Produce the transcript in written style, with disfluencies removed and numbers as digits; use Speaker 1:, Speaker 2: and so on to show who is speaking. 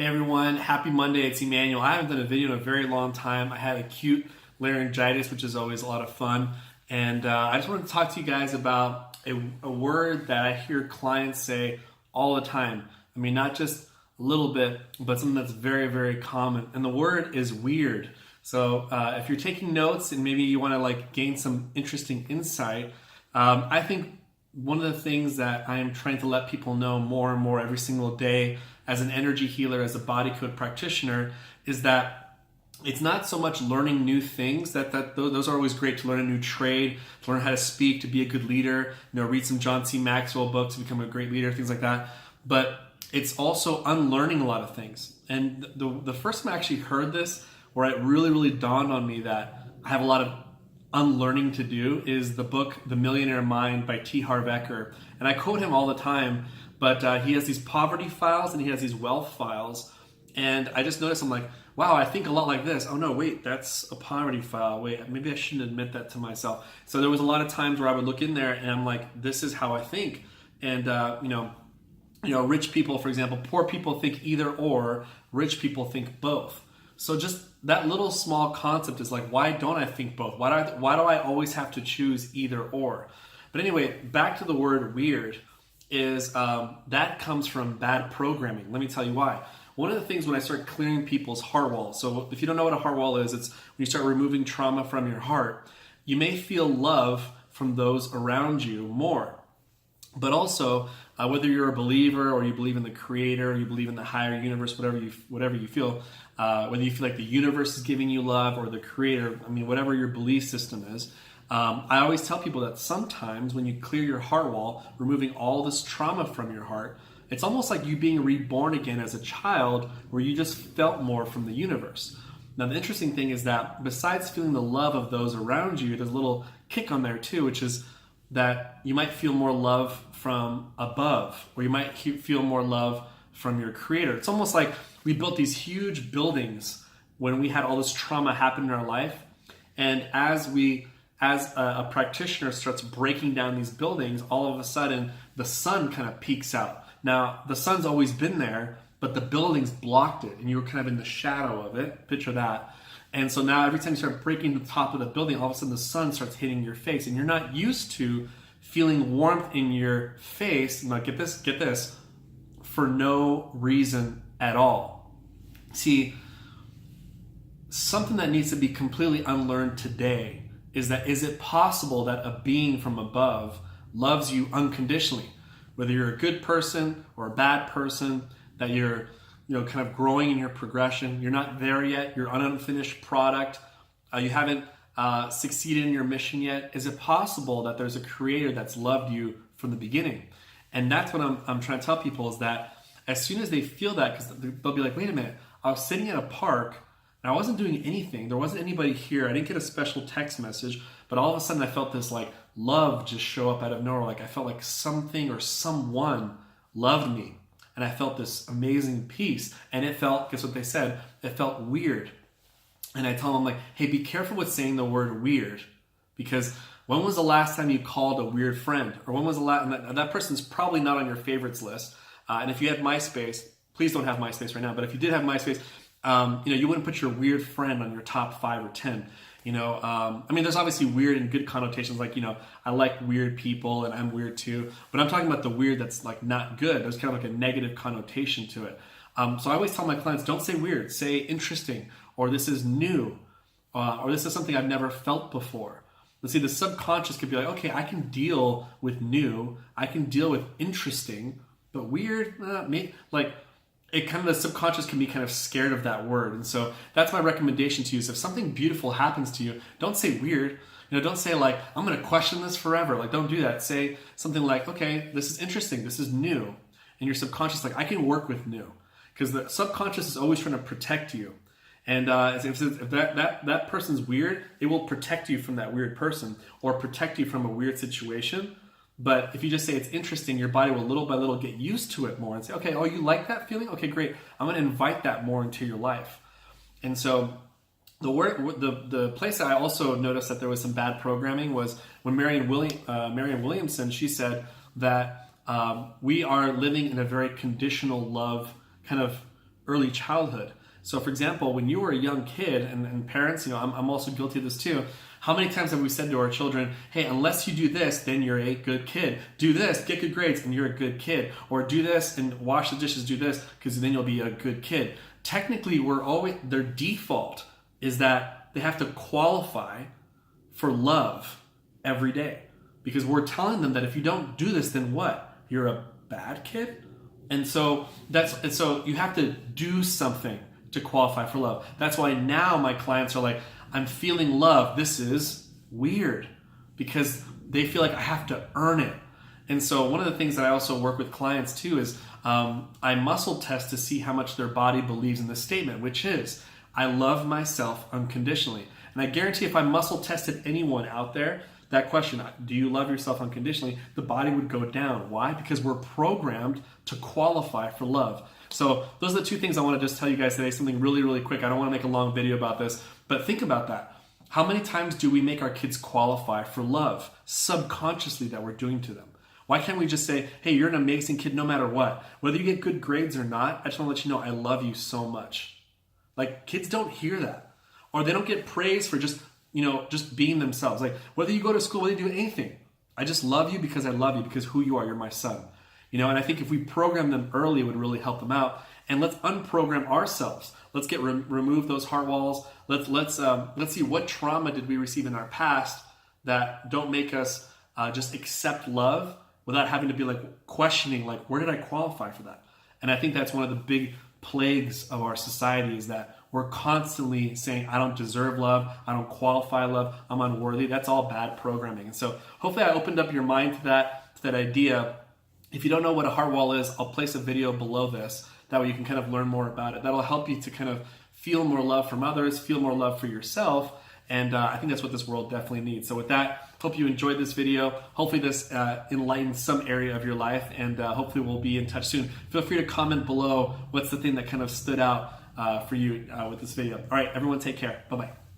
Speaker 1: Hey everyone, happy Monday. It's Emmanuel. I haven't done a video in a very long time. I had acute laryngitis, which is always a lot of fun. And I just wanted to talk to you guys about a word that I hear clients say all the time. I mean, not just a little bit, but something that's very, very common. And the word is weird. So if you're taking notes and maybe you want to gain some interesting insight, I think one of the things that I am trying to let people know more and more every single day as an energy healer, as a body code practitioner, is that it's not so much learning new things. Those are always great, to learn a new trade, to learn how to speak, to be a good leader, read some John C. Maxwell books to become a great leader, things like that. But it's also unlearning a lot of things. And the first time I actually heard this, where it really, really dawned on me that I have a lot of unlearning to do, is the book The Millionaire Mind by T. Harv Eker. And I quote him all the time, but he has these poverty files and he has these wealth files. And I just noticed, I'm like, wow, I think a lot like this. Oh no, wait, that's a poverty file. Wait, maybe I shouldn't admit that to myself. So there was a lot of times where I would look in there and I'm like, this is how I think. And rich people, for example, poor people think either or, rich people think both. So just that little small concept is like, why don't I think both? Why do I always have to choose either or? But anyway, back to the word weird, is that comes from bad programming. Let me tell you why. One of the things when I start clearing people's heart walls, so if you don't know what a heart wall is, it's when you start removing trauma from your heart, you may feel love from those around you more. But also, whether you're a believer or you believe in the creator, or you believe in the higher universe, whatever you feel, whether you feel like the universe is giving you love or the creator, whatever your belief system is, I always tell people that sometimes when you clear your heart wall, removing all this trauma from your heart, it's almost like you being reborn again as a child, where you just felt more from the universe. Now, the interesting thing is that besides feeling the love of those around you, there's a little kick on there too, which is that you might feel more love from above, or you might feel more love from your creator. It's almost like we built these huge buildings when we had all this trauma happen in our life. And as a practitioner starts breaking down these buildings, all of a sudden the sun kind of peeks out. Now, the sun's always been there, but the buildings blocked it, and you were kind of in the shadow of it. Picture that. And so now every time you start breaking the top of the building, all of a sudden the sun starts hitting your face, and you're not used to feeling warmth in your face. Now get this, for no reason at all. See, something that needs to be completely unlearned today is it possible that a being from above loves you unconditionally? Whether you're a good person or a bad person, that you're kind of growing in your progression, you're not there yet, you're an unfinished product, you haven't succeeded in your mission yet. Is it possible that there's a creator that's loved you from the beginning? And that's what I'm trying to tell people, is that as soon as they feel that, because they'll be like, wait a minute, I was sitting at a park and I wasn't doing anything. There wasn't anybody here. I didn't get a special text message, but all of a sudden I felt this love just show up out of nowhere. I felt like something or someone loved me. And I felt this amazing peace. And it felt, guess what they said? It felt weird. And I tell them, hey, be careful with saying the word weird. Because when was the last time you called a weird friend? Or when was the last, and that person's probably not on your favorites list. And if you had MySpace, please don't have MySpace right now, but if you did have MySpace, you wouldn't put your weird friend on your top 5 or 10. There's obviously weird and good connotations, I like weird people and I'm weird too, but I'm talking about the weird that's not good. There's kind of a negative connotation to it. So I always tell my clients, don't say weird, say interesting, or this is new, or this is something I've never felt before. Let's see, the subconscious could be like, okay, I can deal with new, I can deal with interesting, but weird, it kind of, the subconscious can be kind of scared of that word. And so that's my recommendation to you, is if something beautiful happens to you, don't say weird. Don't say I'm going to question this forever. Don't do that. Say something like, okay, this is interesting. This is new. And your subconscious, I can work with new. Because the subconscious is always trying to protect you. And if that person's weird, it will protect you from that weird person, or protect you from a weird situation. But if you just say it's interesting, your body will little by little get used to it more and say, okay, oh, you like that feeling? Okay, great. I'm going to invite that more into your life. And so the place that I also noticed that there was some bad programming was when Marianne Williamson, she said that we are living in a very conditional love kind of early childhood. So for example, when you were a young kid, and parents, I'm also guilty of this too, how many times have we said to our children, hey, unless you do this, then you're a good kid. Do this, get good grades, and you're a good kid. Or do this and wash the dishes, do this, because then you'll be a good kid. Technically, their default is that they have to qualify for love every day. Because we're telling them that if you don't do this, then what? You're a bad kid? And so you have to do something to qualify for love. That's why now my clients are like, I'm feeling love. This is weird, because they feel like I have to earn it. And so one of the things that I also work with clients too is I muscle test to see how much their body believes in this statement, which is, I love myself unconditionally. And I guarantee if I muscle tested anyone out there, that question, do you love yourself unconditionally, the body would go down. Why? Because we're programmed to qualify for love. So those are the two things I want to just tell you guys today, something really, really quick. I don't want to make a long video about this, but think about that. How many times do we make our kids qualify for love subconsciously that we're doing to them? Why can't we just say, hey, you're an amazing kid no matter what. Whether you get good grades or not, I just want to let you know I love you so much. Like, kids don't hear that. Or they don't get praise for just being themselves. Like, whether you go to school, whether you do anything, I just love you because I love you, because who you are, you're my son. And I think if we program them early, it would really help them out. And let's unprogram ourselves. Let's remove those heart walls. Let's see what trauma did we receive in our past that don't make us just accept love without having to be like questioning, like, where did I qualify for that? And I think that's one of the big plagues of our society, is that we're constantly saying, I don't deserve love, I don't qualify love, I'm unworthy. That's all bad programming. And so hopefully I opened up your mind to that idea. If you don't know what a heart wall is, I'll place a video below this. That way you can kind of learn more about it. That'll help you to kind of feel more love from others, feel more love for yourself. And I think that's what this world definitely needs. So with that, hope you enjoyed this video. Hopefully this enlightens some area of your life, and hopefully we'll be in touch soon. Feel free to comment below what's the thing that kind of stood out for you with this video. All right, everyone, take care. Bye-bye.